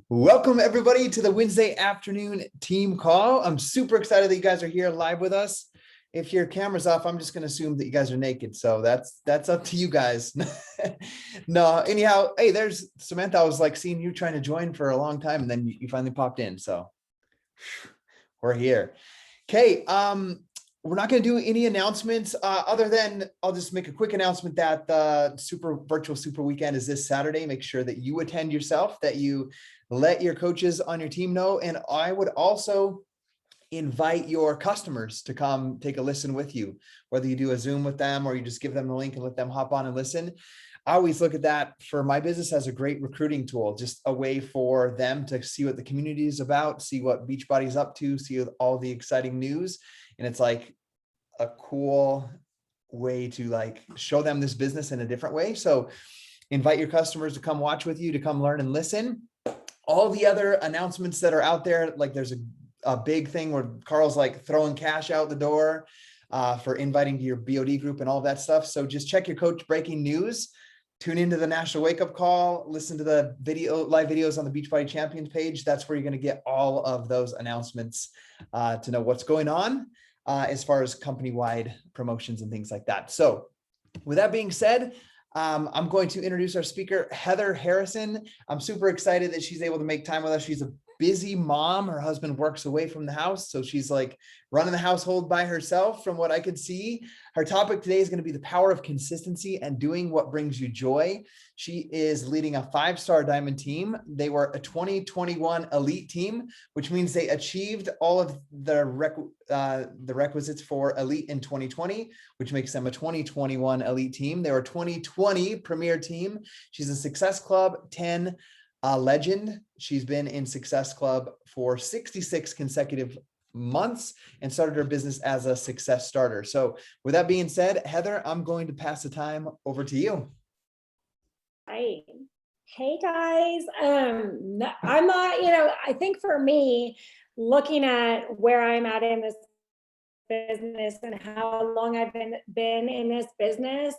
Welcome everybody to the Wednesday afternoon team call. I'm super excited that you guys are here live with us. If your camera's off, I'm just going to assume that you guys are naked. So that's up to you guys. No, anyhow, hey, there's Samantha. I was like seeing you trying to join for a long time and then you finally popped in. So we're here. Okay. We're not going to do any announcements other than I'll just make a quick announcement that the virtual super weekend is this Saturday. Make sure that you attend yourself, that you let your coaches on your team know. And I would also invite your customers to come take a listen with you, whether you do a Zoom with them or you just give them the link and let them hop on and listen. I always look at that for my business as a great recruiting tool, just a way for them to see what the community is about, see what Beachbody's up to, see all the exciting news. And it's like a cool way to like show them this business in a different way. So invite your customers to come watch with you, to come learn and listen. All the other announcements that are out there, like there's a big thing where Carl's like throwing cash out the door for inviting to your BOD group and all that stuff. So just check your coach breaking news, tune into the National Wake Up Call, listen to the live videos on the Beachbody Champions page. That's where you're going to get all of those announcements to know what's going on as far as company-wide promotions and things like that. So with that being said, I'm going to introduce our speaker, Heather Harrison. I'm super excited that she's able to make time with us. She's a busy mom. Her husband works away from the house, so she's like running the household by herself from what I could see. Her topic today is going to be the power of consistency and doing what brings you joy. She is leading a 5-star diamond team. They were a 2021 elite team, which means they achieved all of the requisites for elite in 2020, which makes them a 2021 elite team. They were a 2020 premier team. She's a Success Club 10 legend. She's been in Success Club for 66 consecutive months and started her business as a success starter. So with that being said, Heather, I'm going to pass the time over to you. Hi. Hey guys. I'm not, I think for me, looking at where I'm at in this business and how long I've been in this business,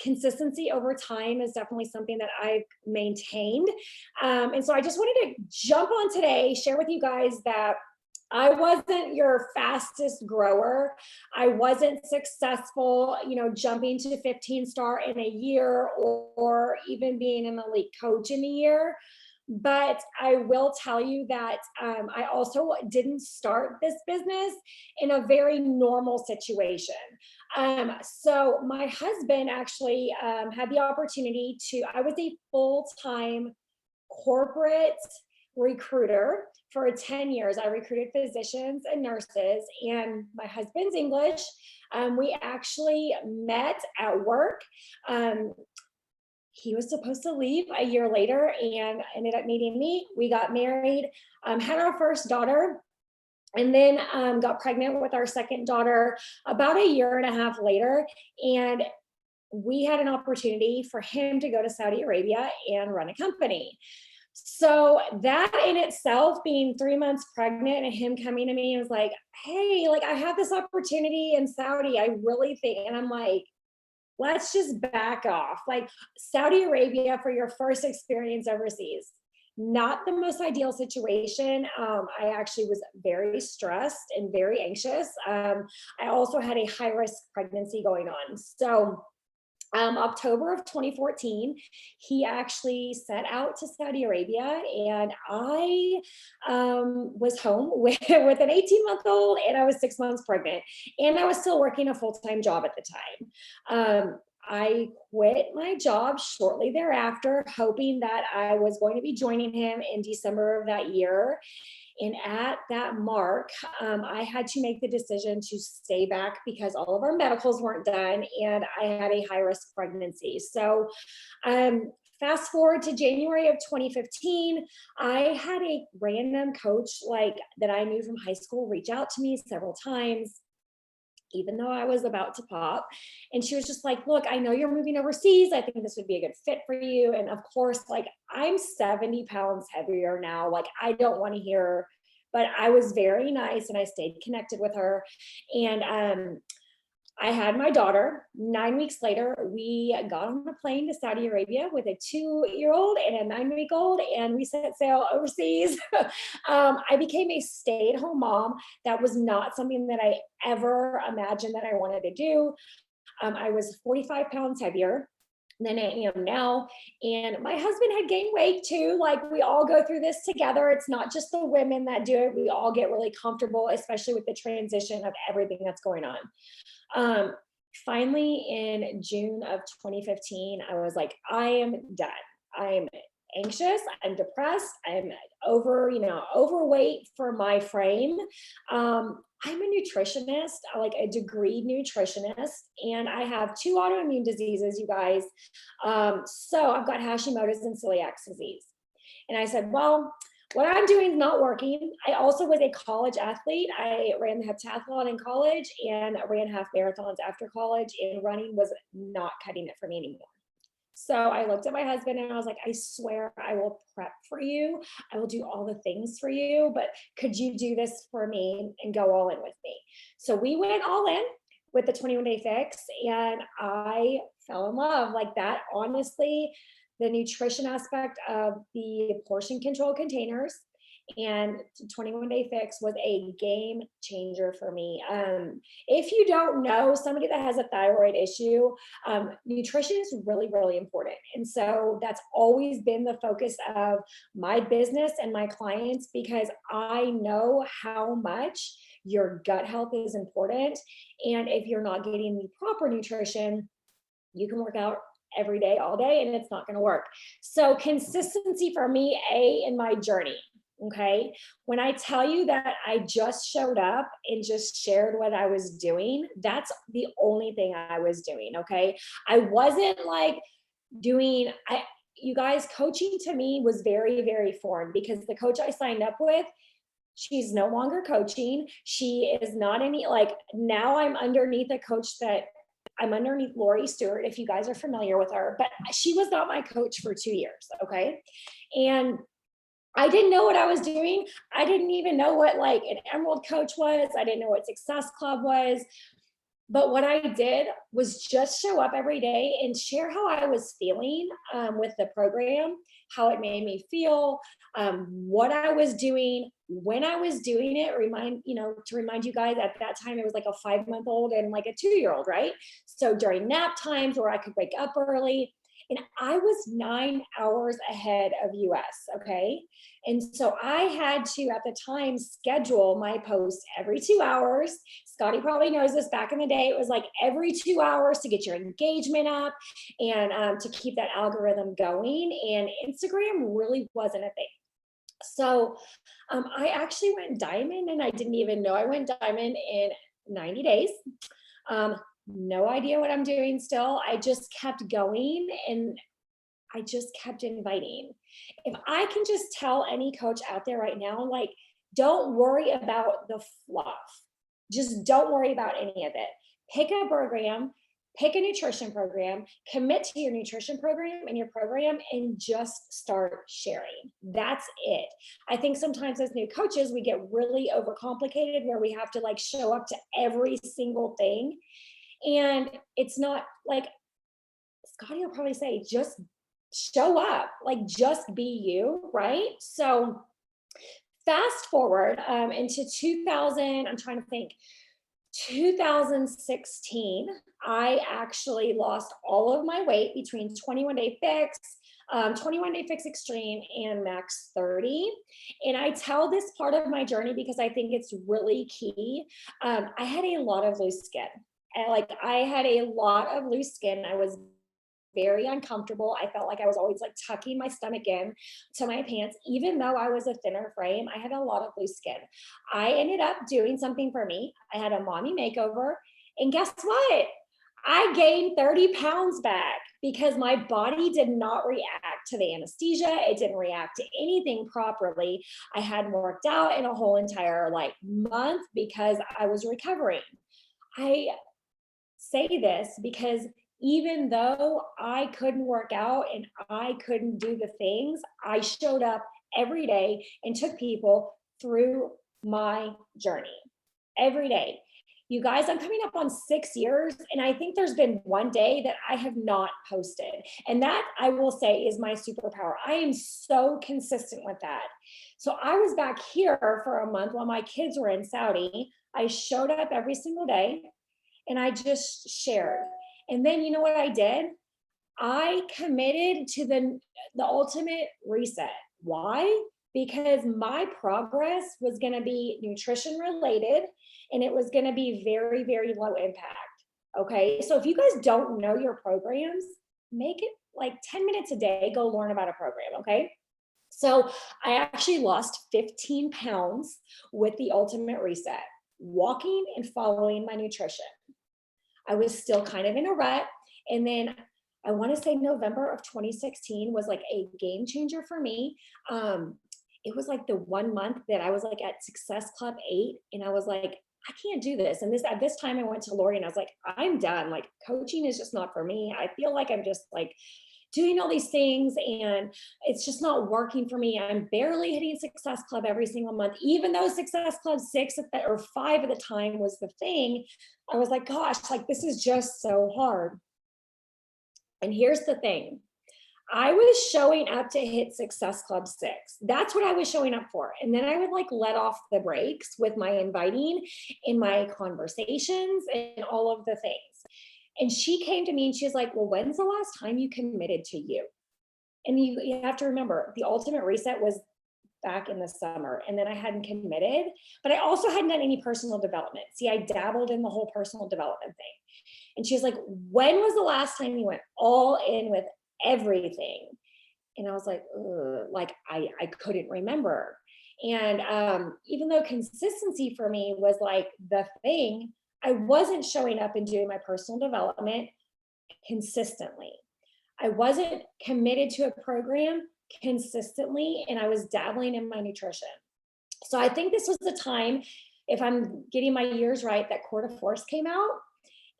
consistency over time is definitely something that I've maintained. And so I just wanted to jump on today, share with you guys that I wasn't your fastest grower. I wasn't successful, jumping to 15-star in a year or even being an elite coach in a year. But I will tell you that I also didn't start this business in a very normal situation. So my husband actually had the opportunity I was a full-time corporate recruiter for 10 years. I recruited physicians and nurses, and my husband's English. We actually met at work. He was supposed to leave a year later and ended up meeting me. We got married, had our first daughter, and then got pregnant with our second daughter about a year and a half later. And we had an opportunity for him to go to Saudi Arabia and run a company. So that in itself, being 3 months pregnant and him coming to me and was like, hey, like I have this opportunity in Saudi, I really think, and I'm like, let's just back off. Like Saudi Arabia for your first experience overseas, not the most ideal situation. I actually was very stressed and very anxious. I also had a high risk pregnancy going on. So October of 2014, he actually set out to Saudi Arabia, and I was home with an 18-month-old, and I was 6 months pregnant, and I was still working a full-time job at the time. I quit my job shortly thereafter, hoping that I was going to be joining him in December of that year. And at that mark, I had to make the decision to stay back because all of our medicals weren't done and I had a high risk pregnancy. So fast forward to January of 2015, I had a random coach that I knew from high school reach out to me several times, even though I was about to pop. And she was just like, look, I know you're moving overseas. I think this would be a good fit for you. And of course, I'm 70 pounds heavier now. I don't want to hear, but I was very nice and I stayed connected with her. And I had my daughter. 9 weeks later, we got on a plane to Saudi Arabia with a 2-year-old and a 9-week-old, and we set sail overseas. I became a stay-at-home mom. That was not something that I ever imagined that I wanted to do. I was 45 pounds heavier than I am now. And my husband had gained weight too. Like, we all go through this together. It's not just the women that do it. We all get really comfortable, especially with the transition of everything that's going on. Finally, in June of 2015, I was like, I am done. I'm anxious. I'm depressed. I'm overweight for my frame. I'm a nutritionist, like a degreed nutritionist, and I have 2 autoimmune diseases, you guys. So I've got Hashimoto's and celiac disease. And I said, well, what I'm doing is not working. I also was a college athlete. I ran the heptathlon in college and ran half marathons after college, and running was not cutting it for me anymore. So I looked at my husband and I was like, I swear I will prep for you. I will do all the things for you, but could you do this for me and go all in with me? So we went all in with the 21-day fix, and I fell in love like that. Honestly, the nutrition aspect of the portion control containers and 21-day fix was a game changer for me. If you don't know, somebody that has a thyroid issue, nutrition is really, really important. And so that's always been the focus of my business and my clients, because I know how much your gut health is important. And if you're not getting the proper nutrition, you can work out every day, all day, and it's not going to work. So consistency for me, in my journey. Okay. When I tell you that I just showed up and just shared what I was doing, that's the only thing I was doing. Okay. I wasn't like you guys, coaching to me was very, very foreign, because the coach I signed up with, she's no longer coaching. She is not now I'm underneath a coach I'm underneath Lori Stewart, if you guys are familiar with her, but she was not my coach for 2 years. Okay. And I didn't know what I was doing. I didn't even know what an Emerald coach was. I didn't know what Success Club was. But what I did was just show up every day and share how I was feeling with the program, how it made me feel, what I was doing, when I was doing it. To remind you guys, at that time, it was like a 5-month-old and like a 2-year-old, right? So during nap times where I could wake up early, and I was 9 hours ahead of US, okay? And so I had to, at the time, schedule my posts every 2 hours. Scottie probably knows this. Back in the day, it was like every 2 hours to get your engagement up and to keep that algorithm going. And Instagram really wasn't a thing. So I actually went diamond, and I didn't even know I went diamond in 90 days. No idea what I'm doing still. I just kept going, and I just kept inviting. If I can just tell any coach out there right now, don't worry about the fluff. Just don't worry about any of it. Pick a program, pick a nutrition program, commit to your nutrition program and your program, and just start sharing. That's it. I think sometimes as new coaches, we get really overcomplicated, where we have to show up to every single thing. And it's not Scottie will probably say, just show up, just be you, right? So fast forward into 2016, I actually lost all of my weight between 21-day fix, 21-day fix extreme, and max 30. And I tell this part of my journey because I think it's really key. I had a lot of loose skin. I had a lot of loose skin. I was very uncomfortable. I felt like I was always tucking my stomach in to my pants. Even though I was a thinner frame, I had a lot of loose skin. I ended up doing something for me. I had a mommy makeover, and guess what? I gained 30 pounds back because my body did not react to the anesthesia. It didn't react to anything properly. I hadn't worked out in a whole entire month because I was recovering. I say this because even though I couldn't work out and I couldn't do the things, I showed up every day and took people through my journey every day. You guys, I'm coming up on 6 years, and I think there's been one day that I have not posted. And that, I will say, is my superpower. I am so consistent with that. So I was back here for a month while my kids were in Saudi. I showed up every single day and I just shared. And then you know what I did? I committed to the ultimate reset. Why? Because my progress was going to be nutrition related and it was going to be very, very low impact. Okay. So if you guys don't know your programs, make it like 10 minutes a day, go learn about a program. Okay. So I actually lost 15 pounds with the ultimate reset, walking and following my nutrition. I was still kind of in a rut. And then I want to say November of 2016 was like a game changer for me. It was like the 1 month that I was like at Success Club 8 and I was like, I can't do this. And at this time I went to Lori and I was like, I'm done. Like coaching is just not for me. I feel like I'm just like doing all these things and it's just not working for me. I'm barely hitting Success Club every single month, even though Success Club 6 or 5 at the time was the thing. I was like, gosh, like this is just so hard. And here's the thing. I was showing up to hit Success Club 6. That's what I was showing up for. And then I would like let off the brakes with my inviting in my conversations and all of the things. And she came to me and she's like, well, when's the last time you committed to you? And you have to remember the ultimate reset was back in the summer. And then I hadn't committed, but I also hadn't done any personal development. See, I dabbled in the whole personal development thing. And she's like, when was the last time you went all in with everything? And I was like, I couldn't remember. And even though consistency for me was like the thing, I wasn't showing up and doing my personal development consistently. I wasn't committed to a program consistently, and I was dabbling in my nutrition. So I think this was the time, if I'm getting my years right, that Court of Force came out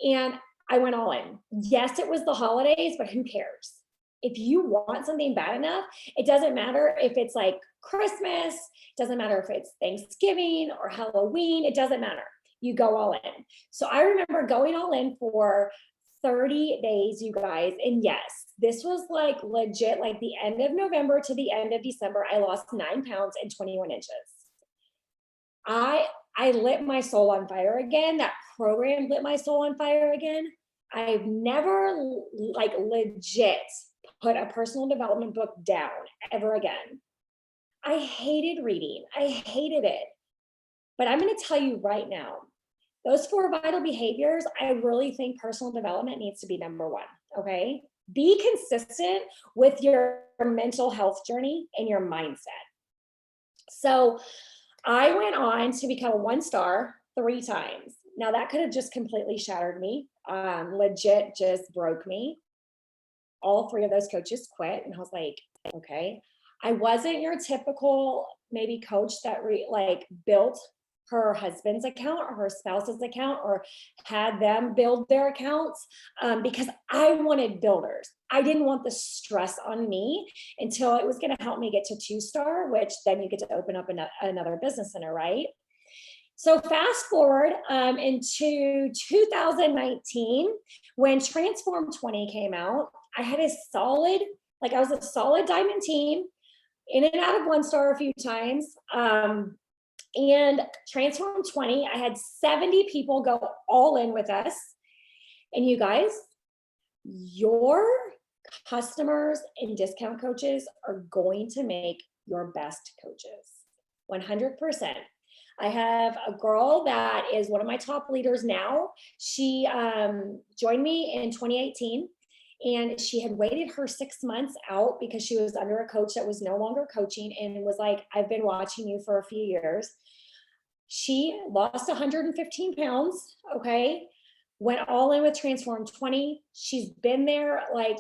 and I went all in. Yes, it was the holidays, but who cares? If you want something bad enough, it doesn't matter if it's like Christmas, it doesn't matter if it's Thanksgiving or Halloween, it doesn't matter. You go all in. So I remember going all in for 30 days, you guys. And yes, this was like legit, like the end of November to the end of December, I lost 9 pounds and 21 inches. I lit my soul on fire again. That program lit my soul on fire again. I've never like legit put a personal development book down ever again. I hated reading. I hated it. But I'm going to tell you right now, those 4 vital behaviors, I really think personal development needs to be number 1. Okay. Be consistent with your mental health journey and your mindset. So I went on to become a 1-star 3 times. Now that could have just completely shattered me, legit just broke me. All 3 of those coaches quit. And I was like, okay, I wasn't your typical maybe coach that built her husband's account or her spouse's account or had them build their accounts because I wanted builders. I didn't want the stress on me until it was going to help me get to 2-star, which then you get to open up another business center, right? So fast forward into 2019, when Transform 20 came out, I had I was a solid diamond team, in and out of 1-star a few times. And Transform 20, I had 70 people go all in with us. And you guys, your customers and discount coaches are going to make your best coaches, 100%. I have a girl that is one of my top leaders now. She joined me in 2018. And she had waited her 6 months out because she was under a coach that was no longer coaching and was like, I've been watching you for a few years. She lost 115 pounds, okay, went all in with Transform 20. She's been there like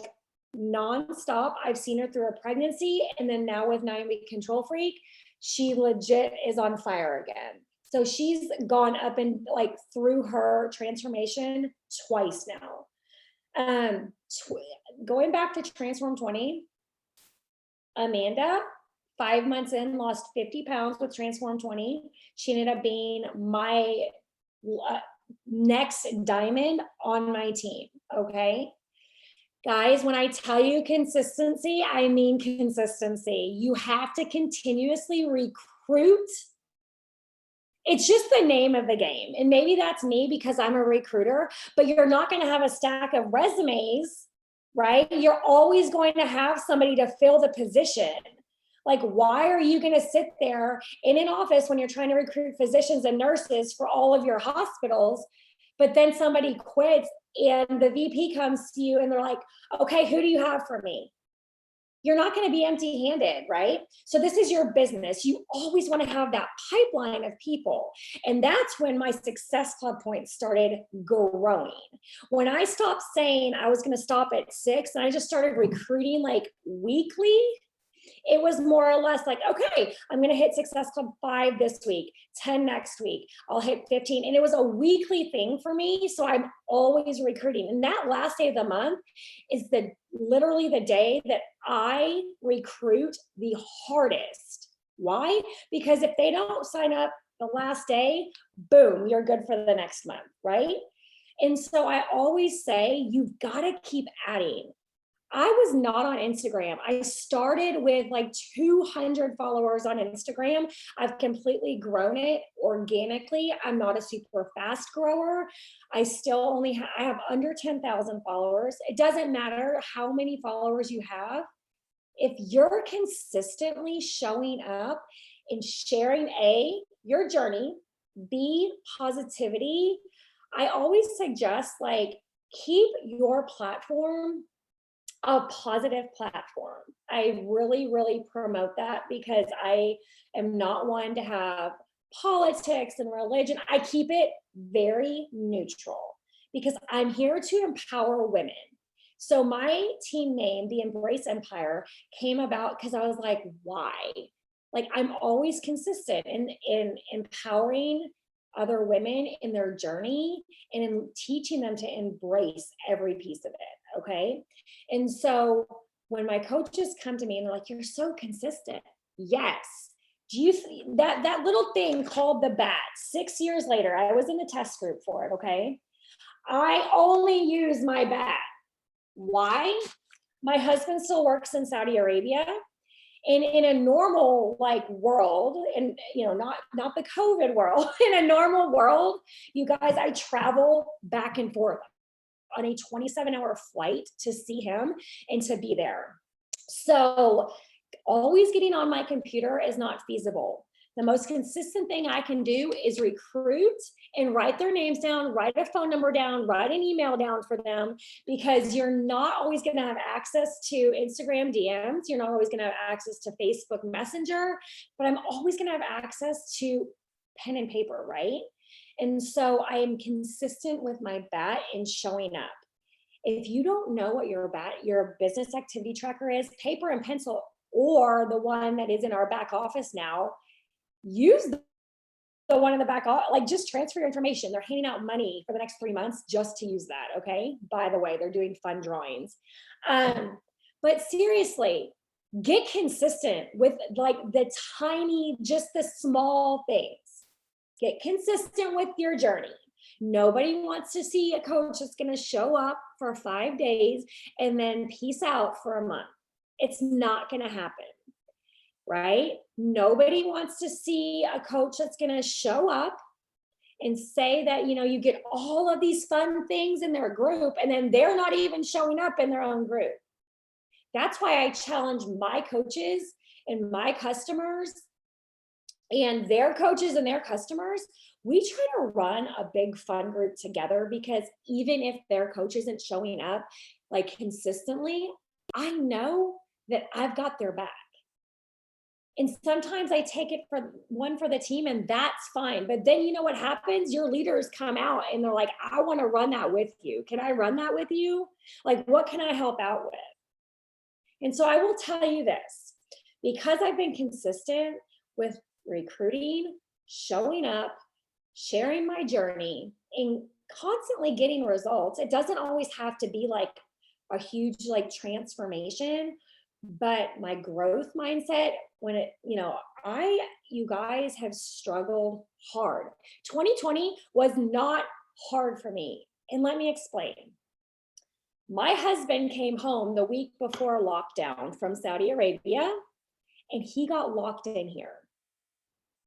nonstop. I've seen her through a pregnancy and then now with 9-week Control Freak, she legit is on fire again. So she's gone up and like through her transformation twice now. Going back to Transform 20, Amanda, 5 months in, lost 50 pounds with Transform 20. She ended up being my next diamond on my team. Okay. Guys, when I tell you consistency, I mean consistency. You have to continuously recruit. It's just the name of the game. And maybe that's me because I'm a recruiter, but you're not going to have a stack of resumes, right? You're always going to have somebody to fill the position. Like, why are you going to sit there in an office when you're trying to recruit physicians and nurses for all of your hospitals, but then somebody quits and the VP comes to you and they're like, okay, who do you have for me? You're not going to be empty-handed, right? So this is your business. You always want to have that pipeline of people. And that's when my Success Club points started growing. When I stopped saying I was going to stop at 6 and I just started recruiting like weekly, it was more or less like, okay, I'm going to hit Success Club 5 this week, 10 next week, I'll hit 15. And it was a weekly thing for me. So I'm always recruiting. And that last day of the month is literally the day that I recruit the hardest. Why? Because if they don't sign up the last day, boom, you're good for the next month, right? And so I always say, you've got to keep adding. I was not on Instagram. I started with like 200 followers on Instagram. I've completely grown it organically. I'm not a super fast grower. I still only I have under 10,000 followers. It doesn't matter how many followers you have. If you're consistently showing up and sharing your journey, B, positivity, I always suggest like keep your platform a positive platform. I really, really promote that because I am not one to have politics and religion. I keep it very neutral because I'm here to empower women. So my team name, the Embrace Empire, came about because I was like, why? Like, I'm always consistent in empowering other women in their journey and in teaching them to embrace every piece of it. Okay. And so when my coaches come to me and they're like, you're so consistent. Yes. Do you see that little thing called the bat? 6 years later, I was in the test group for it. Okay. I only use my bat. Why? My husband still works in Saudi Arabia. And in a normal like world, and not the COVID world, in a normal world, you guys, I travel back and forth on a 27-hour flight to see him and to be there. So always getting on my computer is not feasible. The most consistent thing I can do is recruit and write their names down, write a phone number down, write an email down for them, because you're not always going to have access to Instagram DMs. You're not always going to have access to Facebook Messenger, but I'm always going to have access to pen and paper, right? And so I am consistent with my bat in showing up. If you don't know what your business activity tracker is, paper and pencil, or the one that is in our back office now, use the one in the back office, like just transfer your information. They're handing out money for the next 3 months just to use that. Okay. By the way, they're doing fun drawings. But seriously, get consistent with like just the small things. Get consistent with your journey. Nobody wants to see a coach that's going to show up for 5 days and then peace out for a month. It's not going to happen, right? Nobody wants to see a coach that's going to show up and say that, you get all of these fun things in their group and then they're not even showing up in their own group. That's why I challenge my coaches and my customers and their coaches and their customers. We try to run a big fun group together, because even if their coach isn't showing up like consistently, I know that I've got their back. And sometimes I take it for the team, and that's fine. But then you know what happens? Your leaders come out and they're like, I want to run that with you. Can I run that with you? Like, what can I help out with? And so I will tell you this, because I've been consistent with recruiting, showing up, sharing my journey, and constantly getting results. It doesn't always have to be like a huge like transformation, but my growth mindset, when you guys have struggled hard. 2020 was not hard for me. And let me explain. My husband came home the week before lockdown from Saudi Arabia, and he got locked in here.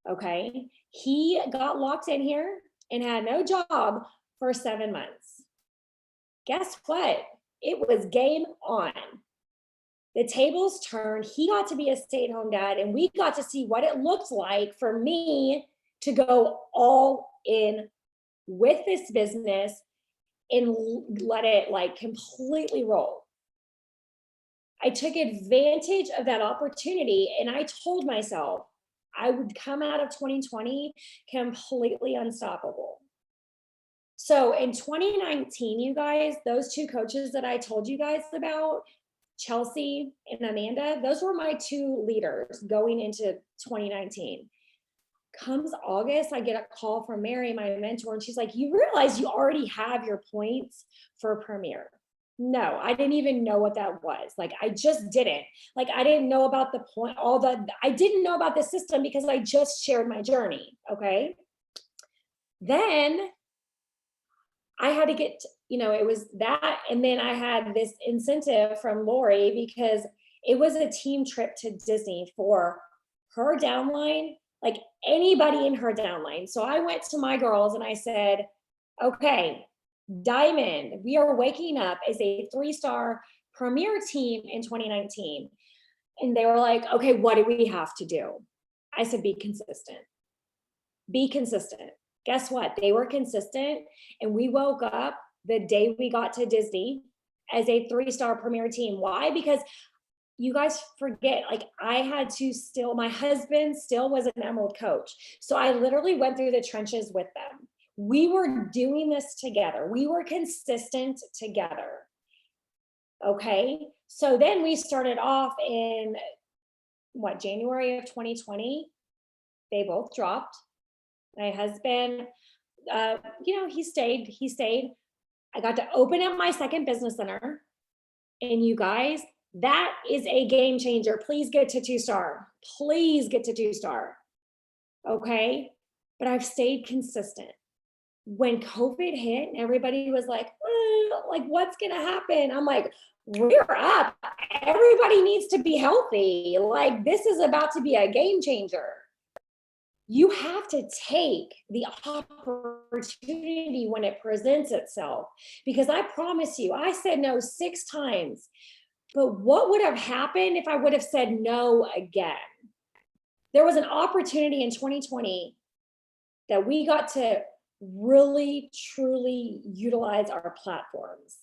Okay. He got locked in here and had no job for 7 months. Guess what? It was game on. The tables turned. He got to be a stay-at-home dad, and we got to see what it looked like for me to go all in with this business and let it like completely roll. I took advantage of that opportunity, and I told myself I would come out of 2020 completely unstoppable. So in 2019, you guys, those two coaches that I told you guys about, Chelsea and Amanda, those were my two leaders going into 2019. Comes August, I get a call from Mary, my mentor, and she's like, you realize you already have your points for Premier. No, I didn't even know what that was. Like, I just didn't. Like, I didn't know about the point, I didn't know about the system because I just shared my journey. Okay. Then I had to get, it was that. And then I had this incentive from Lori because it was a team trip to Disney for her downline, like anybody in her downline. So I went to my girls and I said, okay, Diamond, we are waking up as a 3-star premier team in 2019. And they were like, okay, what do we have to do? I said, be consistent. Be consistent. Guess what? They were consistent, and we woke up the day we got to Disney as a 3-star premier team. Why? Because you guys forget, like I had to my husband still was an Emerald coach. So I literally went through the trenches with them. We were doing this together. We were consistent together. Okay. So then we started off in January of 2020. They both dropped. My husband, he stayed. I got to open up my second business center. And you guys, that is a game changer. Please get to 2-star. Please get to 2-star. Okay. But I've stayed consistent. When COVID hit and everybody was like, what's going to happen? I'm like, we're up. Everybody needs to be healthy. Like, this is about to be a game changer. You have to take the opportunity when it presents itself, because I promise you, I said no 6 times, but what would have happened if I would have said no again? There was an opportunity in 2020 that we got to really, truly utilize our platforms.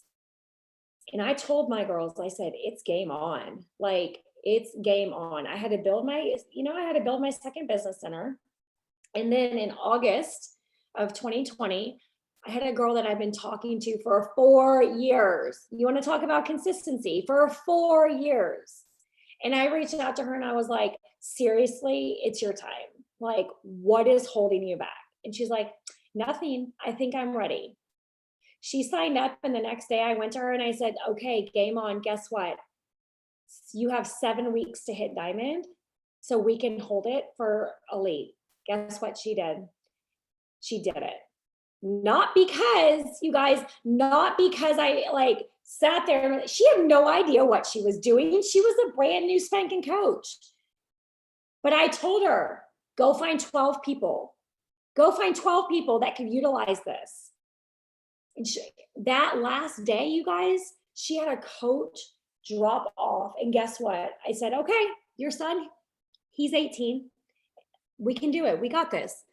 And I told my girls, I said, it's game on. Like, it's game on. I had to build my second business center. And then in August of 2020, I had a girl that I've been talking to for 4 years. You want to talk about consistency? For 4 years. And I reached out to her and I was like, seriously, it's your time. Like, what is holding you back? And she's like, nothing. I think I'm ready. She signed up, and the next day I went to her and I said, okay, game on. Guess what? You have 7 weeks to hit diamond so we can hold it for elite. Guess what she did? She did it. Not because, you guys, not because I sat there. She had no idea what she was doing. She was a brand new spanking coach. But I told her, go find 12 people. Go find 12 people that could utilize this. And that last day, you guys, she had a coach drop off. And guess what? I said, okay, your son, he's 18. We can do it. We got this.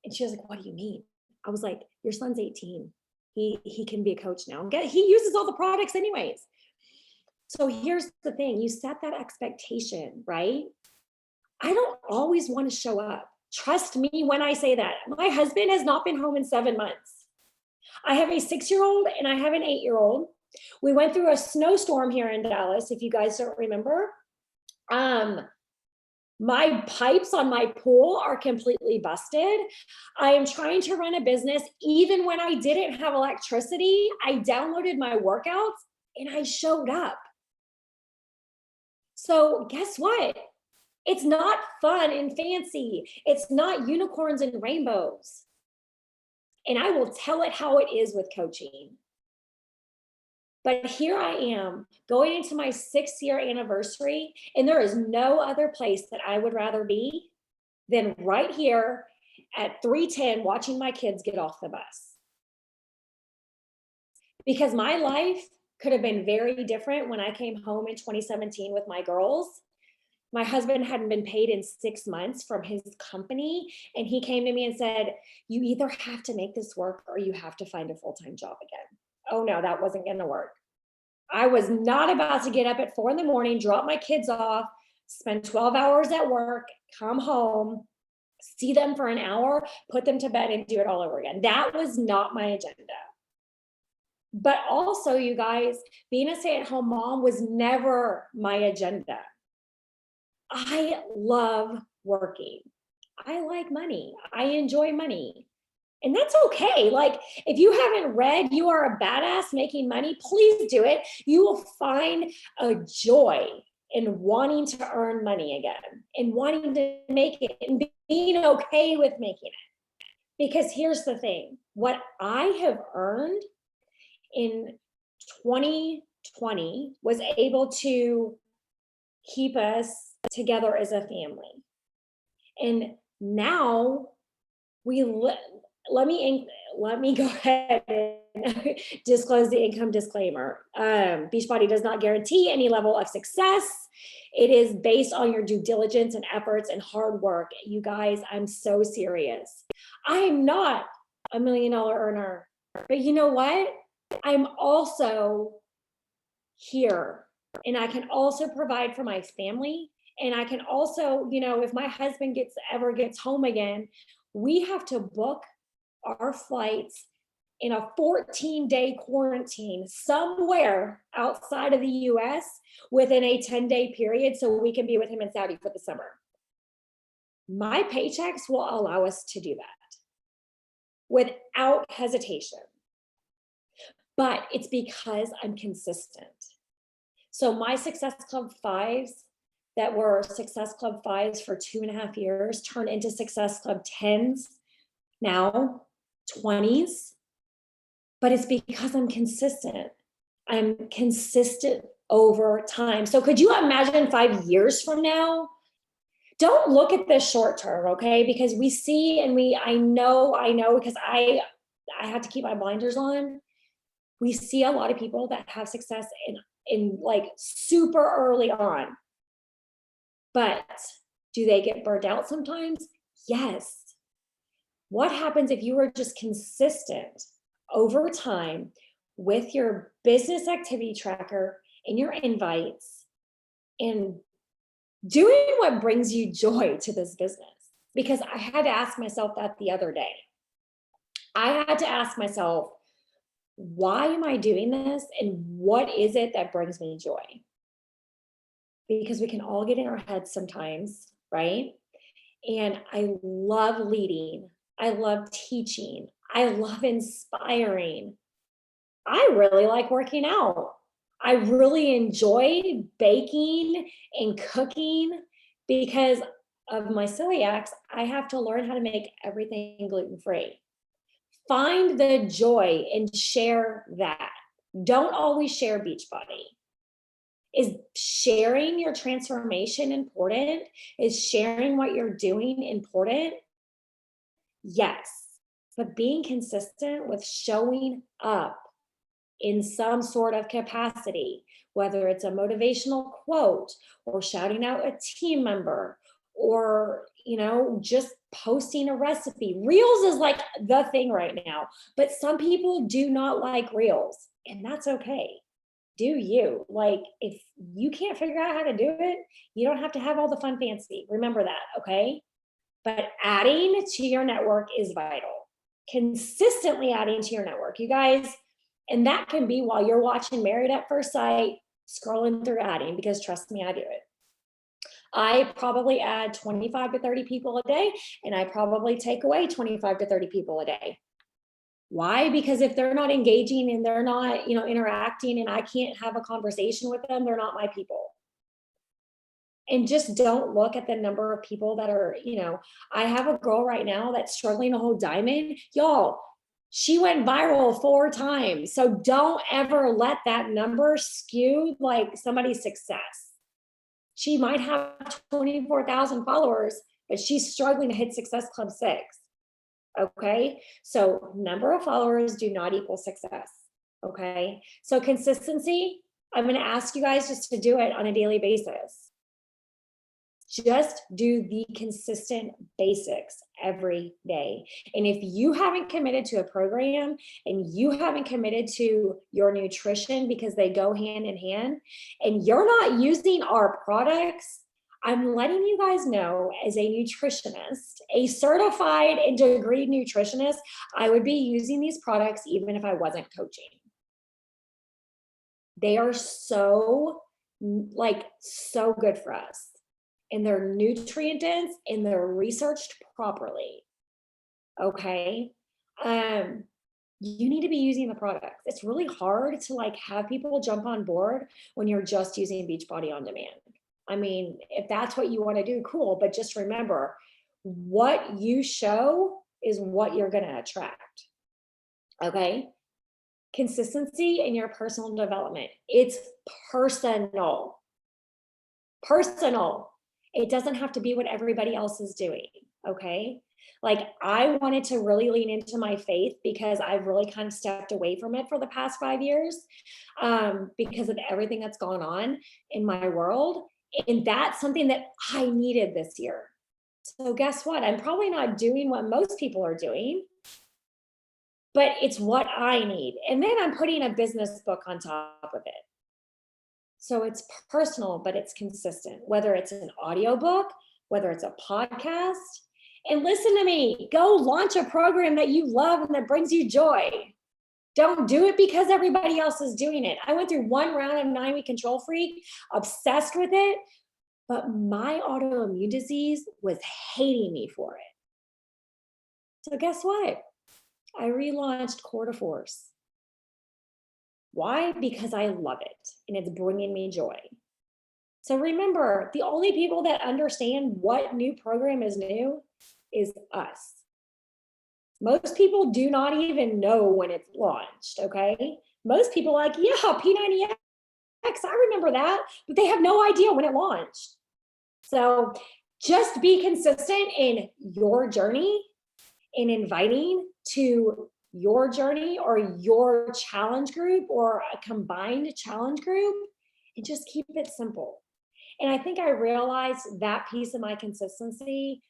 And she was like, what do you mean? I was like, your son's 18. He can be a coach now. He uses all the products anyways. So here's the thing. You set that expectation, right? I don't always want to show up. Trust me when I say that. My husband has not been home in 7 months. I have a 6-year-old and I have an 8-year-old. We went through a snowstorm here in Dallas, if you guys don't remember. My pipes on my pool are completely busted. I am trying to run a business. Even when I didn't have electricity, I downloaded my workouts and I showed up. So guess what? It's not fun and fancy. It's not unicorns and rainbows. and I will tell it how it is with coaching. But here I am going into my 6-year anniversary, and there is no other place that I would rather be than right here at 3:10 watching my kids get off the bus. Because my life could have been very different when I came home in 2017 with my girls. My husband hadn't been paid in 6 months from his company. And he came to me and said, you either have to make this work or you have to find a full-time job again. Oh no, that wasn't going to work. I was not about to get up at 4 a.m, drop my kids off, spend 12 hours at work, come home, see them for an hour, put them to bed, and do it all over again. That was not my agenda. But also, you guys, being a stay-at-home mom was never my agenda. I love working. I like money. I enjoy money. And that's okay. Like, if you haven't read You Are a Badass Making Money, please do it. You will find a joy in wanting to earn money again and wanting to make it and being okay with making it. Because here's the thing, what I have earned in 2020 was able to keep us together as a family. And now let me go ahead and disclose the income disclaimer. Beachbody does not guarantee any level of success. It is based on your due diligence and efforts and hard work. You guys, I'm so serious. I am not a $1 million earner, but you know what? I'm also here, and I can also provide for my family. And I can also, if my husband ever gets home again, we have to book our flights in a 14-day quarantine somewhere outside of the US within a 10-day period so we can be with him in Saudi for the summer. My paychecks will allow us to do that without hesitation. But it's because I'm consistent. So my Success Club 5s that were Success Club 5s for 2.5 years turned into Success Club 10s, now 20s. But it's because I'm consistent. I'm consistent over time. So could you imagine 5 years from now? Don't look at this short term, okay? Because we see and I know, because I had to keep my blinders on. We see a lot of people that have success in like super early on. But do they get burned out sometimes? Yes. What happens if you are just consistent over time with your business activity tracker and your invites and doing what brings you joy to this business? Because I had to ask myself that the other day. I had to ask myself, why am I doing this? And what is it that brings me joy? Because we can all get in our heads sometimes, right? And I love leading. I love teaching. I love inspiring. I really like working out. I really enjoy baking and cooking because of my celiacs. I have to learn how to make everything gluten-free. Find the joy and share that. Don't always share Beachbody. Is sharing your transformation important? Is sharing what you're doing important? Yes. But being consistent with showing up in some sort of capacity, whether it's a motivational quote or shouting out a team member or, just posting a recipe. Reels is like the thing right now, but some people do not like Reels, and that's okay. Do you. Like, if you can't figure out how to do it, you don't have to have all the fun fancy. Remember that, okay? But adding to your network is vital. Consistently adding to your network, you guys, and that can be while you're watching Married at First Sight, scrolling through adding, because trust me, I do it. I probably add 25 to 30 people a day, and I probably take away 25 to 30 people a day. Why? Because if they're not engaging and they're not, interacting, and I can't have a conversation with them, they're not my people. And just don't look at the number of people that are, I have a girl right now that's struggling to hold diamond. Y'all, She went viral 4 times. So don't ever let that number skew like somebody's success. She might have 24,000 followers, but she's struggling to hit Success Club 6. Okay. So number of followers do not equal success. Okay. So consistency, I'm going to ask you guys just to do it on a daily basis. Just do the consistent basics every day. And if you haven't committed to a program and you haven't committed to your nutrition, because they go hand in hand, and you're not using our products, I'm letting you guys know, as a nutritionist, a certified and degreed nutritionist, I would be using these products even if I wasn't coaching. They are so good for us. And they're nutrient dense and they're researched properly. Okay. You need to be using the products. It's really hard to have people jump on board when you're just using Beachbody on demand. I mean, if that's what you want to do, cool. But just remember, what you show is what you're going to attract. Okay. Consistency in your personal development. It's personal. Personal. It doesn't have to be what everybody else is doing. Okay. I wanted to really lean into my faith because I've really kind of stepped away from it for the past 5 years because of everything that's gone on in my world. And that's something that I needed this year. So guess what? I'm probably not doing what most people are doing, but it's what I need. And then I'm putting a business book on top of it. So it's personal, but it's consistent, whether it's an audiobook, whether it's a podcast. And listen to me, go launch a program that you love and that brings you joy. Don't do it because everybody else is doing it. I went through 1 round of 9-week Control Freak, obsessed with it, but my autoimmune disease was hating me for it. So guess what? I relaunched Core to Force. Why? Because I love it and it's bringing me joy. So remember, the only people that understand what new program is new is us. Most people do not even know when it's launched, okay? Most people are like, yeah, P90X, I remember that, but they have no idea when it launched. So just be consistent in your journey, in inviting to your journey or your challenge group or a combined challenge group, and just keep it simple. And I think I realized that piece of my consistency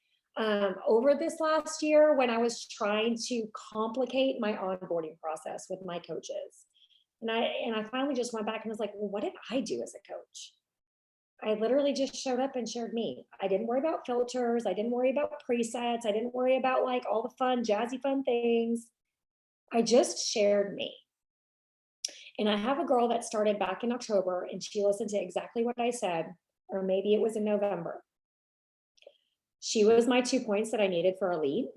over this last year when I was trying to complicate my onboarding process with my coaches. And I finally just went back and was like, well, what did I do as a coach? I literally just showed up and shared me. I didn't worry about filters. I didn't worry about presets. I didn't worry about all the fun, jazzy fun things. I just shared me. And I have a girl that started back in October and she listened to exactly what I said, or maybe it was in November. She was my 2 points that I needed for Elite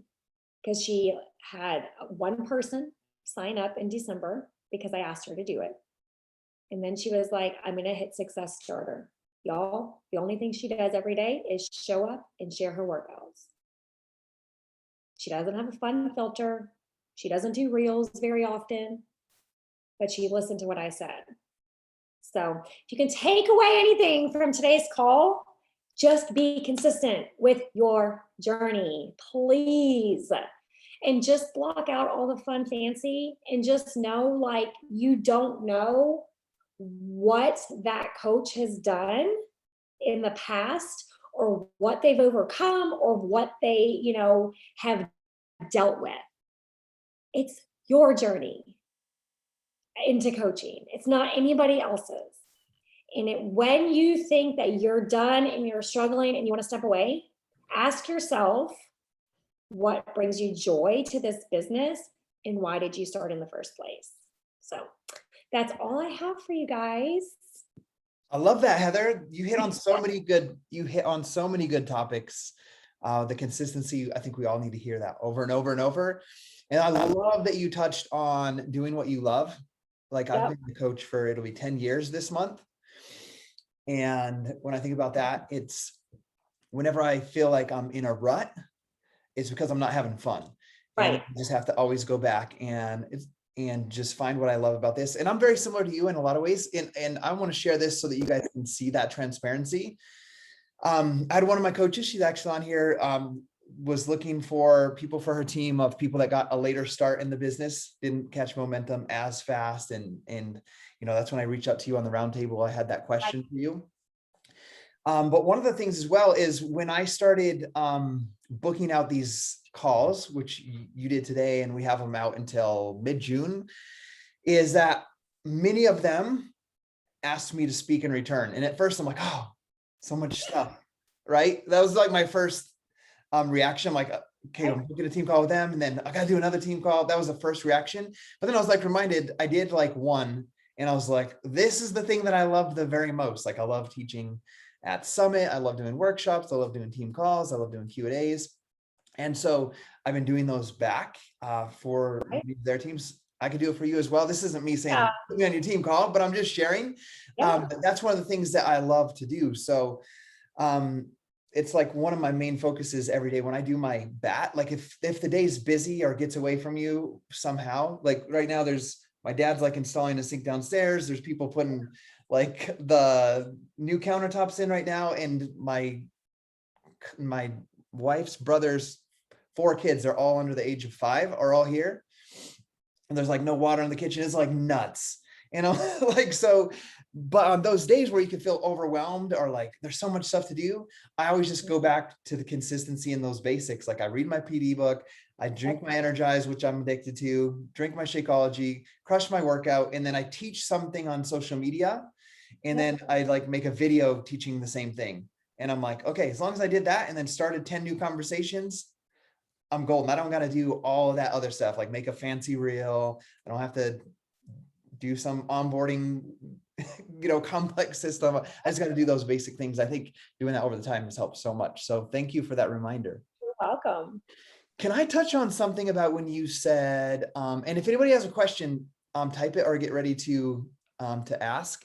because she had 1 person sign up in December because I asked her to do it. And then she was like, I'm going to hit Success Starter. Y'all, the only thing she does every day is show up and share her workouts. She doesn't have a fun filter. She doesn't do reels very often, but she listened to what I said. So if you can take away anything from today's call, just be consistent with your journey, please. And just block out all the fun fancy and just know you don't know what that coach has done in the past or what they've overcome or what they, have dealt with. It's your journey into coaching. It's not anybody else's. And when you think that you're done and you're struggling and you want to step away, ask yourself, what brings you joy to this business and why did you start in the first place? So that's all I have for you guys. I love that, Heather. You hit on so many good topics. The consistency, I think we all need to hear that over and over and over. And I love that you touched on doing what you love. I've been the coach for, it'll be 10 years this month. And when I think about that, it's whenever I feel like I'm in a rut, it's because I'm not having fun. And Right. I just have to always go back and just find what I love about this. And I'm very similar to you in a lot of ways. And I want to share this so that you guys can see that transparency. I had one of my coaches, she's actually on here, was looking for people for her team of people that got a later start in the business, didn't catch momentum as fast. And that's when I reached out to you on the roundtable. I had that question for you. But one of the things as well is when I started booking out these calls, which you did today, and we have them out until mid-June, is that many of them asked me to speak in return. And at first I'm like, oh, so much stuff, right? That was like my first reaction. I'm like, okay, I'm booking a team call with them, and then I got to do another team call. That was the first reaction. But then I was like reminded, I did like one, and I was like, this is the thing that I love the very most. Like I love teaching at Summit. I love doing workshops. I love doing team calls. I love doing Q&As. And so I've been doing those back for their teams. I could do it for you as well. This isn't me saying put me on your team call, but I'm just sharing. That's one of the things that I love to do. So it's like one of my main focuses every day when I do my bat. Like if the day's busy or gets away from you somehow, like right now my dad's like installing a sink downstairs. There's people putting like the new countertops in right now. And my wife's brother's 4 kids, they're all under the age of 5, are all here. And there's like no water in the kitchen. It's like nuts, like, so, but on those days where you can feel overwhelmed or like there's so much stuff to do, I always just go back to the consistency in those basics. Like I read my PD book, I drink my Energize, which I'm addicted to, drink my Shakeology, crush my workout. And then I teach something on social media. And then I like make a video teaching the same thing. And I'm like, okay, as long as I did that and then started 10 new conversations, I'm golden. I don't got to do all of that other stuff, like make a fancy reel. I don't have to do some onboarding, complex system. I just got to do those basic things. I think doing that over the time has helped so much. So thank you for that reminder. You're welcome. Can I touch on something about when you said, and if anybody has a question, type it or get ready to ask.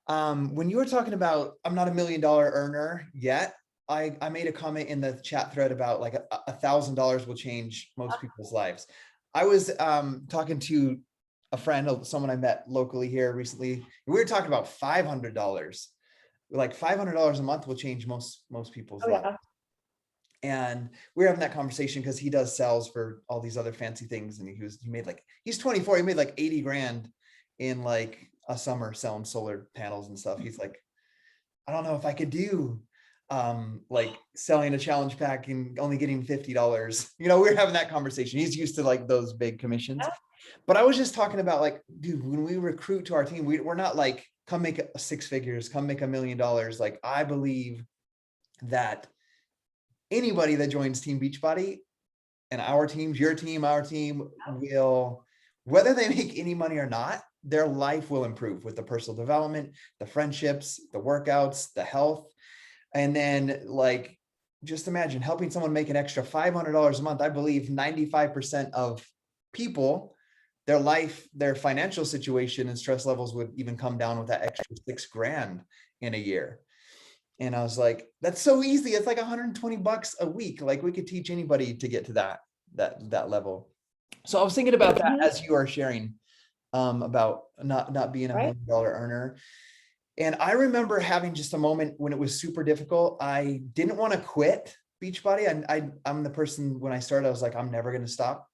When you were talking about, I'm not $1 million earner yet, I made a comment in the chat thread about like $1,000 will change most people's lives. I was talking to a friend, someone I met locally here recently. We were talking about $500. Like $500 a month will change most people's lives. And we were having that conversation because he does sales for all these other fancy things. And he's 24, he made like 80 grand in like a summer selling solar panels and stuff. He's like, I don't know if I could do like selling a challenge pack and only getting $50. We were having that conversation. He's used to like those big commissions. But I was just talking about like, dude, when we recruit to our team, we're not like, come make 6 figures, come make $1 million. Like I believe that anybody that joins Team Beachbody and our teams, your team, our team will, whether they make any money or not, their life will improve with the personal development, the friendships, the workouts, the health. And then like, just imagine helping someone make an extra $500 a month. I believe 95% of people, their life, their financial situation and stress levels would even come down with that extra $6,000 in a year. And I was like, that's so easy. It's like $120 a week. Like we could teach anybody to get to that level. So I was thinking about that as you are sharing about not being $1 million earner. And I remember having just a moment when it was super difficult. I didn't want to quit Beachbody. I'm the person, when I started, I was like, I'm never going to stop.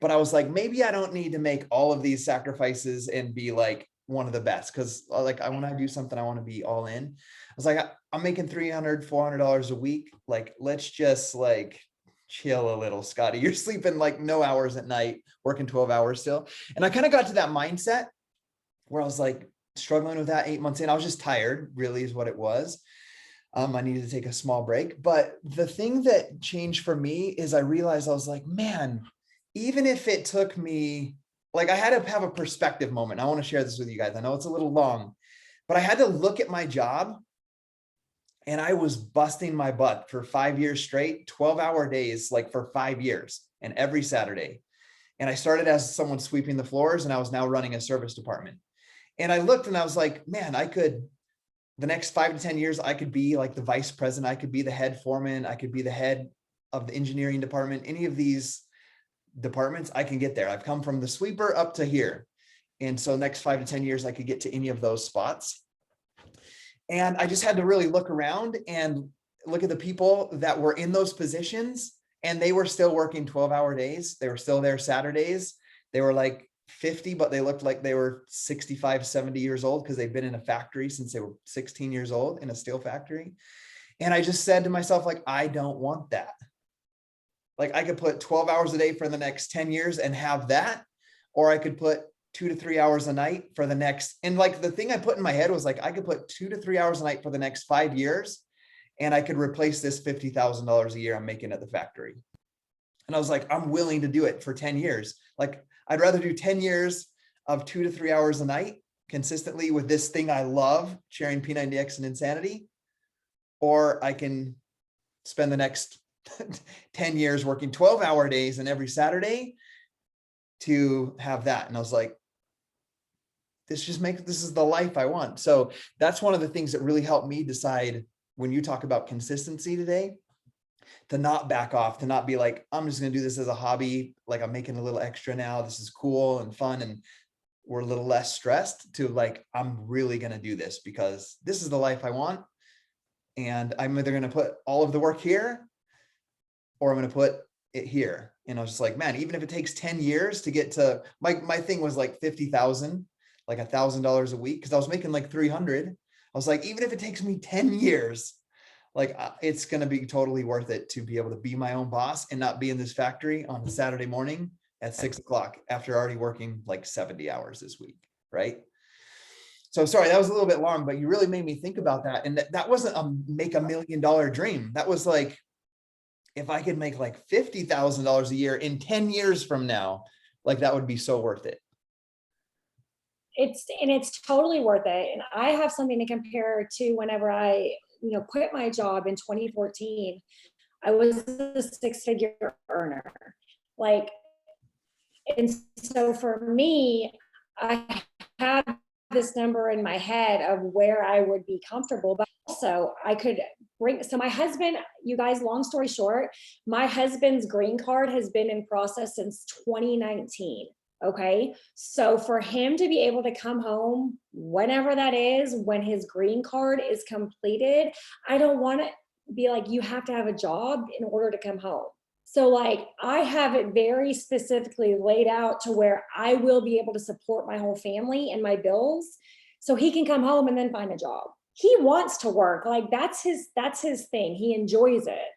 But I was like, maybe I don't need to make all of these sacrifices and be like one of the best. Cause like when I do something, I want to be all in. I was like, I'm making $300, $400 a week. Like, let's just like chill a little, Scottie. You're sleeping like no hours at night, working 12 hours still. And I kind of got to that mindset where I was like struggling with that 8 months in. I was just tired, really is what it was. I needed to take a small break. But the thing that changed for me is I realized I was like, man, even if it took me, like I had to have a perspective moment. I want to share this with you guys. I know it's a little long, but I had to look at my job and I was busting my butt for 5 years straight, 12-hour days, like for 5 years and every Saturday. And I started as someone sweeping the floors and I was now running a service department. And I looked and I was like, man, the next 5 to 10 years, I could be like the vice president. I could be the head foreman. I could be the head of the engineering department, any of these departments, I can get there. I've come from the sweeper up to here. And so next 5 to 10 years, I could get to any of those spots. And I just had to really look around and look at the people that were in those positions, and they were still working 12-hour days. They were still there Saturdays. They were like 50, but they looked like they were 65, 70 years old because they've been in a factory since they were 16 years old, in a steel factory. And I just said to myself, like, I don't want that. Like, I could put 12 hours a day for the next 10 years and have that, or I could put 2 to 3 hours a night for the next, and like the thing I put in my head was like, I could put 2 to 3 hours a night for the next 5 years, and I could replace this $50,000 a year I'm making at the factory. And I was like, I'm willing to do it for 10 years. Like, I'd rather do 10 years of 2 to 3 hours a night consistently with this thing I love, sharing P90X and insanity, or I can spend the next 10 years working 12-hour days and every Saturday to have that. And I was like, this is the life I want. So that's one of the things that really helped me decide, when you talk about consistency today, to not back off, to not be like, I'm just going to do this as a hobby. Like, I'm making a little extra now. This is cool and fun, and we're a little less stressed, to like, I'm really going to do this because this is the life I want. And I'm either going to put all of the work here, or I'm going to put it here. And I was just like, man, even if it takes 10 years to get to my thing was like 50,000, like $1,000 a week. Cause I was making like 300. I was like, even if it takes me 10 years, like, it's going to be totally worth it to be able to be my own boss and not be in this factory on a Saturday morning at 6 o'clock after already working like 70 hours this week. Right. So sorry, that was a little bit long, but you really made me think about that. And that wasn't a make $1 million dream. That was like, if I could make like $50,000 a year in 10 years from now, like, that would be so worth it. It's totally worth it. And I have something to compare to whenever I, quit my job in 2014. I was a 6-figure earner. Like, and so for me, I had this number in my head of where I would be comfortable, but also I could so my husband, you guys, long story short, my husband's green card has been in process since 2019. Okay. So for him to be able to come home whenever that is, when his green card is completed, I don't want to be like, you have to have a job in order to come home. So like, I have it very specifically laid out to where I will be able to support my whole family and my bills, so he can come home and then find a job. He wants to work. Like, that's his thing. He enjoys it.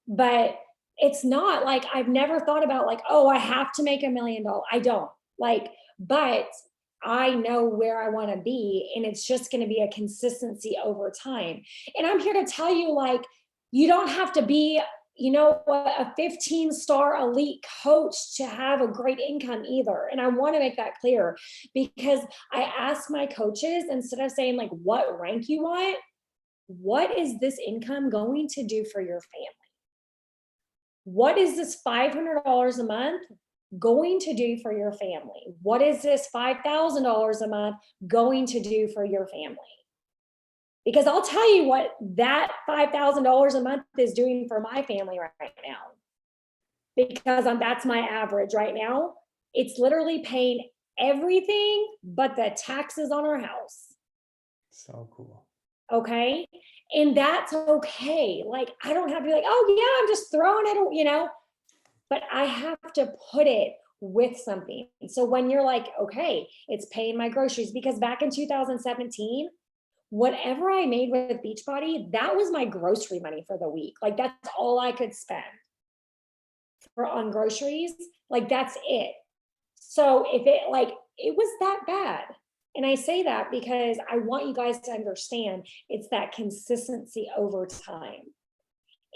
But it's not like, I've never thought about like, oh, I have to make $1 million. I don't, like, but I know where I want to be, and it's just going to be a consistency over time. And I'm here to tell you, like, you don't have to be, a 15-star elite coach to have a great income either. And I want to make that clear, because I ask my coaches, instead of saying like, what rank you want, what is this income going to do for your family? What is this $500 a month going to do for your family? What is this $5,000 a month going to do for your family? Because I'll tell you what that $5,000 a month is doing for my family right now. Because that's my average right now. It's literally paying everything but the taxes on our house. So cool. Okay. And that's okay. Like, I don't have to be like, oh yeah, I'm just throwing it, but I have to put it with something. So when you're like, okay, it's paying my groceries, because back in 2017, whatever I made with Beachbody, that was my grocery money for the week. Like, that's all I could spend on groceries. Like, that's it. So if it was that bad. And I say that because I want you guys to understand it's that consistency over time.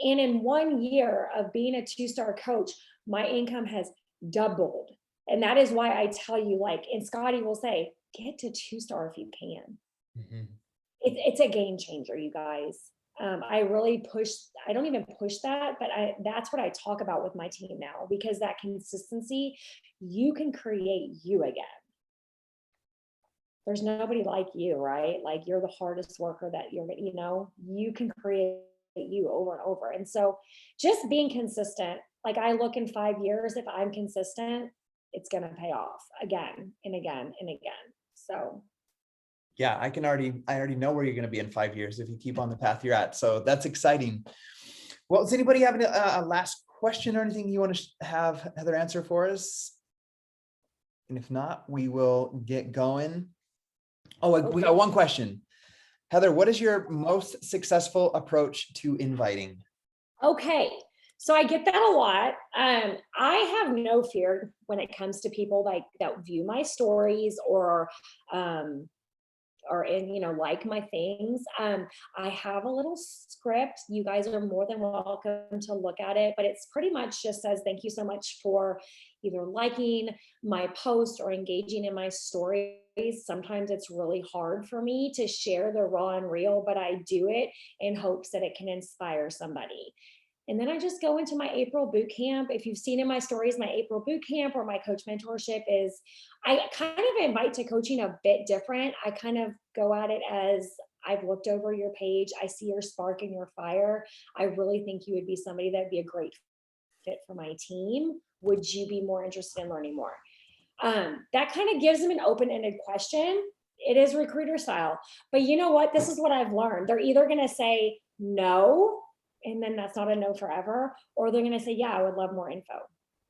And in 1 year of being a 2-star coach, my income has doubled. And that is why I tell you, like, and Scottie will say, get to 2-star if you can. Mm-hmm. It's a game changer, you guys. I really I don't even push that, but that's what I talk about with my team now, because that consistency, you can create you again. There's nobody like you, right? Like, you're the hardest worker that you can create you over and over. And so just being consistent, like I look in 5 years, if I'm consistent, it's going to pay off again and again and again. So yeah, I already know where you're going to be in 5 years if you keep on the path you're at. So that's exciting. Well, does anybody have a last question or anything you want to have Heather answer for us? And if not, we will get going. Oh, we got one question. Heather, what is your most successful approach to inviting? Okay. So I get that a lot. I have no fear when it comes to people like that view my stories or like my things. I have a little script. You guys are more than welcome to look at it, but it's pretty much just says, thank you so much for either liking my post or engaging in my stories. Sometimes it's really hard for me to share the raw and real, but I do it in hopes that it can inspire somebody. And then I just go into my April boot camp. If you've seen in my stories, my April boot camp or my coach mentorship is, I kind of invite to coaching a bit different. I kind of go at it as, I've looked over your page. I see your spark and your fire. I really think you would be somebody that'd be a great fit for my team. Would you be more interested in learning more? That kind of gives them an open-ended question. It is recruiter style, but you know what? This is what I've learned. They're either going to say no, and then that's not a no forever, or they're going to say, yeah, I would love more info.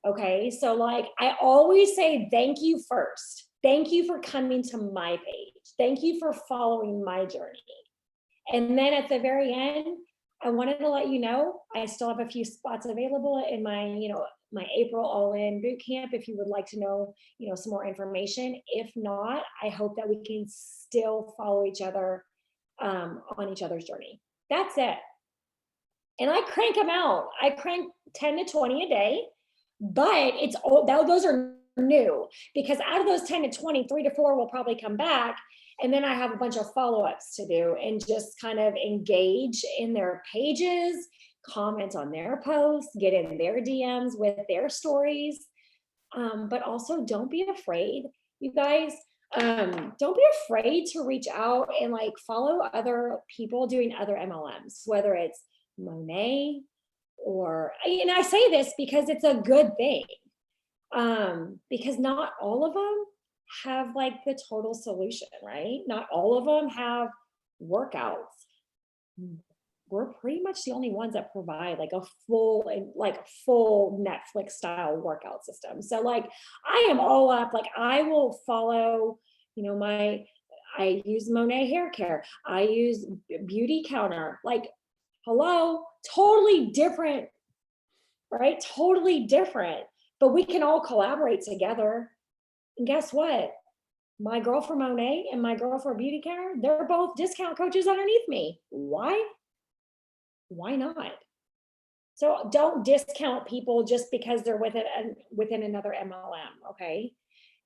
Okay. So like, I always say, thank you first. Thank you for coming to my page. Thank you for following my journey. And then at the very end, I wanted to let you know, I still have a few spots available in my, my April all-in boot camp. If you would like to know, some more information. If not, I hope that we can still follow each other on each other's journey. That's it. And I crank them out. I crank 10 to 20 a day, but it's all, those are new, because out of those 10 to 20, 3 to 4 will probably come back. And then I have a bunch of follow-ups to do and just kind of engage in their pages, comment on their posts, get in their DMs with their stories. But also don't be afraid, you guys. Don't be afraid to reach out and like follow other people doing other MLMs, whether it's Monet and I say this because it's a good thing. Because not all of them have like the total solution, right? Not all of them have workouts. We're pretty much the only ones that provide like a full Netflix style workout system. So like, I am all up, like I will follow, I use Monet hair care. I use Beauty Counter, like, hello, totally different, right? Totally different, but we can all collaborate together. And guess what? My girl for Monet and my girl for Beauty Counter, they're both discount coaches underneath me. Why? Why not? So don't discount people just because they're within another MLM, okay?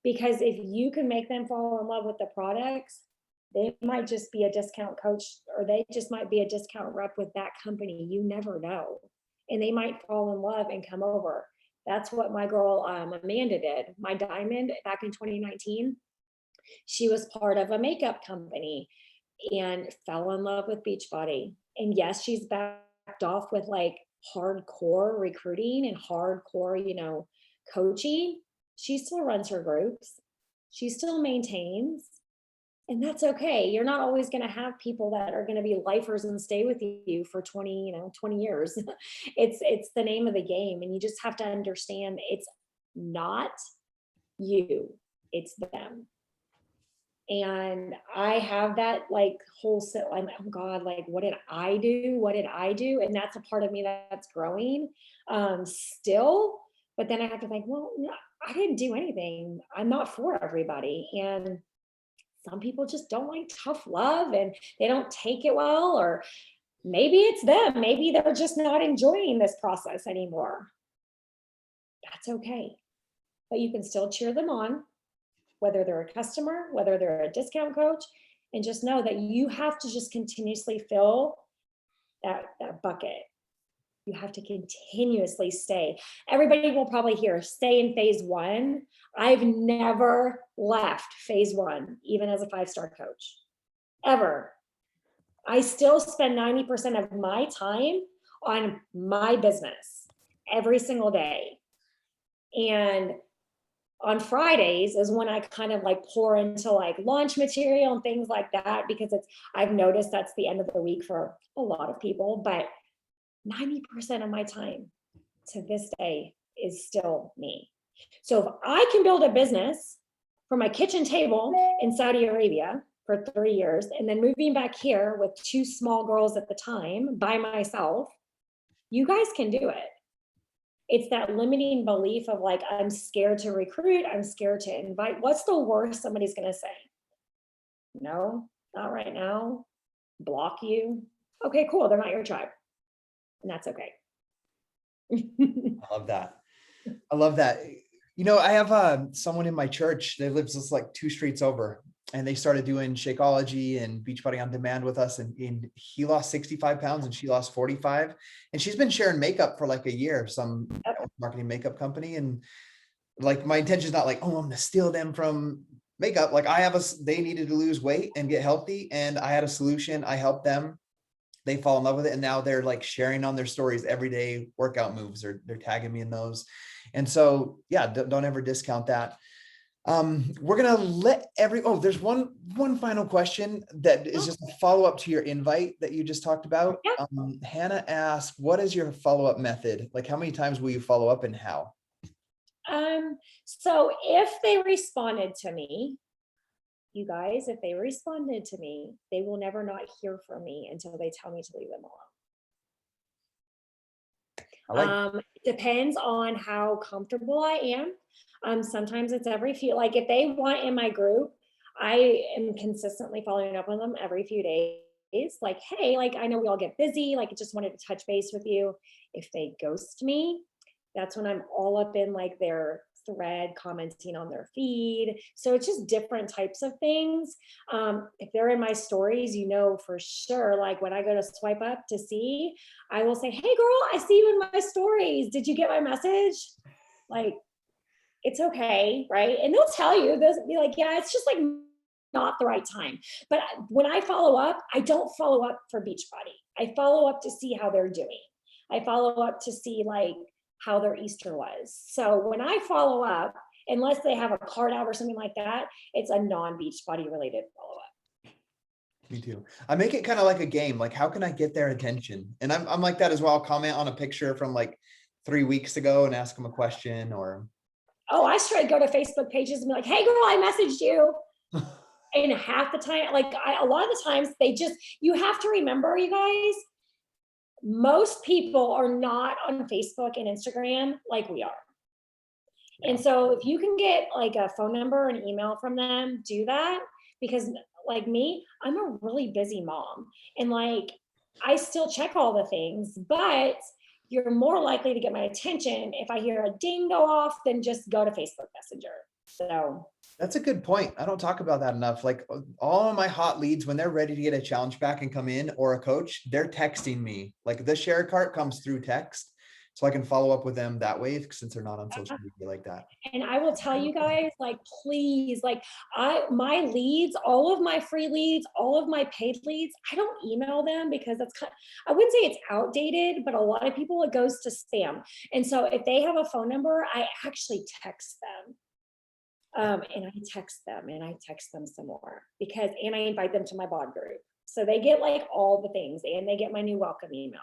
Because if you can make them fall in love with the products, they might just be a discount coach, or they just might be a discount rep with that company. You never know. And they might fall in love and come over. That's what my girl Amanda did. My diamond back in 2019, she was part of a makeup company and fell in love with Beachbody. And yes, she's backed off with like hardcore recruiting and hardcore, coaching. She still runs her groups. She still maintains. And that's okay. You're not always going to have people that are going to be lifers and stay with you for 20 years. It's the name of the game. And you just have to understand it's not you, it's them. And I have that like whole set, I'm like, oh God, like, what did I do? What did I do? And that's a part of me that's growing still. But then I have to think, well, no, I didn't do anything. I'm not for everybody. And some people just don't like tough love and they don't take it well, or maybe it's them. Maybe they're just not enjoying this process anymore. That's okay. But you can still cheer them on, whether they're a customer, whether they're a discount coach, and just know that you have to just continuously fill that bucket. You have to continuously stay. Everybody will probably hear stay in phase 1. I've never left phase 1, even as a 5-star coach, ever. I still spend 90% of my time on my business every single day. And on Fridays is when I kind of like pour into like launch material and things like that, because I've noticed that's the end of the week for a lot of people, but 90% of my time to this day is still me. So if I can build a business from my kitchen table in Saudi Arabia for 3 years, and then moving back here with 2 small girls at the time by myself, you guys can do it. It's that limiting belief of like, I'm scared to recruit, I'm scared to invite. What's the worst somebody's going to say? No, not right now. Block you. Okay, cool. They're not your tribe. And that's okay. I love that. I love that. You know, I have someone in my church that lives just like 2 streets over, and they started doing Shakeology and Beachbody on Demand with us. And he lost 65 pounds and she lost 45. And she's been sharing makeup for like a year, some marketing makeup company. And like, my intention is not like, oh, I'm going to steal them from makeup. Like they needed to lose weight and get healthy. And I had a solution. I helped them. They fall in love with it. And now they're like sharing on their stories every day, workout moves, or they're tagging me in those. And so, yeah, don't ever discount that. We're going to let there's one final question that is just a follow-up to your invite that you just talked about. Yeah. Hannah asked, what is your follow-up method? Like, how many times will you follow up and how? So if they responded to me, you guys, if they responded to me, they will never not hear from me until they tell me to leave them alone. It depends on how comfortable I am. Sometimes it's every few, like if they want in my group, I am consistently following up on them every few days. Like, hey, like, I know we all get busy. Like, I just wanted to touch base with you. If they ghost me, that's when I'm all up in like their thread, commenting on their feed. So it's just different types of things. If they're in my stories, you know, for sure, like when I go to swipe up to see, I will say, hey girl, I see you in my stories. Did you get my message? Like, it's okay, right? And they'll tell you, they'll be like, yeah, it's just like not the right time. But when I follow up, I don't follow up for Beachbody. I follow up to see how they're doing. I follow up to see like how their Easter was. So when I follow up, unless they have a card out or something like that, it's a non-Beachbody related follow-up. Me too. I make it kind of like a game. Like, how can I get their attention? And I'm like that as well. I'll comment on a picture from like 3 weeks ago and ask them a question, or. Oh, I straight go to Facebook pages and be like, hey girl, I messaged you. And half the time, like a lot of the times you have to remember, you guys, most people are not on Facebook and Instagram like we are. And so if you can get like a phone number and email from them, do that, because like me, I'm a really busy mom, and like I still check all the things, but you're more likely to get my attention if I hear a ding go off than just go to Facebook Messenger. So that's a good point. I don't talk about that enough. Like, all of my hot leads, when they're ready to get a challenge pack and come in, or a coach, they're texting me. Like, the share cart comes through text, so I can follow up with them that way, since they're not on social media like that. And I will tell you guys, like, please, like my leads, all of my free leads, all of my paid leads, I don't email them because that's I wouldn't say it's outdated, but a lot of people, it goes to spam. And so if they have a phone number, I actually text them. And I text them some more, and I invite them to my bod group. So they get like all the things, and they get my new welcome email.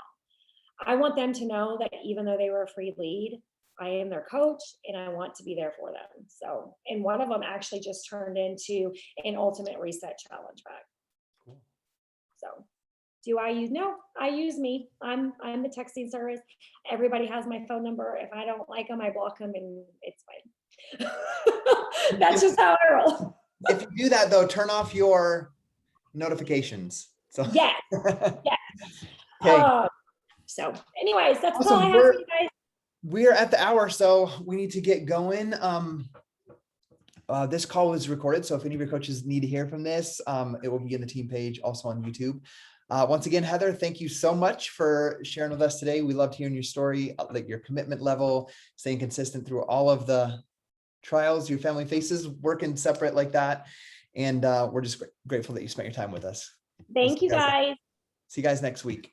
I want them to know that even though they were a free lead, I am their coach and I want to be there for them. So, and one of them actually just turned into an ultimate reset challenge bag. Cool. So I use me. I'm the texting service. Everybody has my phone number. If I don't like them, I block them, and it's fine. That's just how I roll. If you do that though, turn off your notifications. So yeah. Okay. So anyways, that's Awesome. all I have for you guys. We're at the hour, so we need to get going. This call was recorded, so if any of your coaches need to hear from this, it will be in the team page, also on YouTube. Once again, Heather, thank you so much for sharing with us today. We loved hearing your story, like your commitment level, staying consistent through all of the trials your family faces, working separate like that. And we're just grateful that you spent your time with us. Thank you guys. See you guys next week.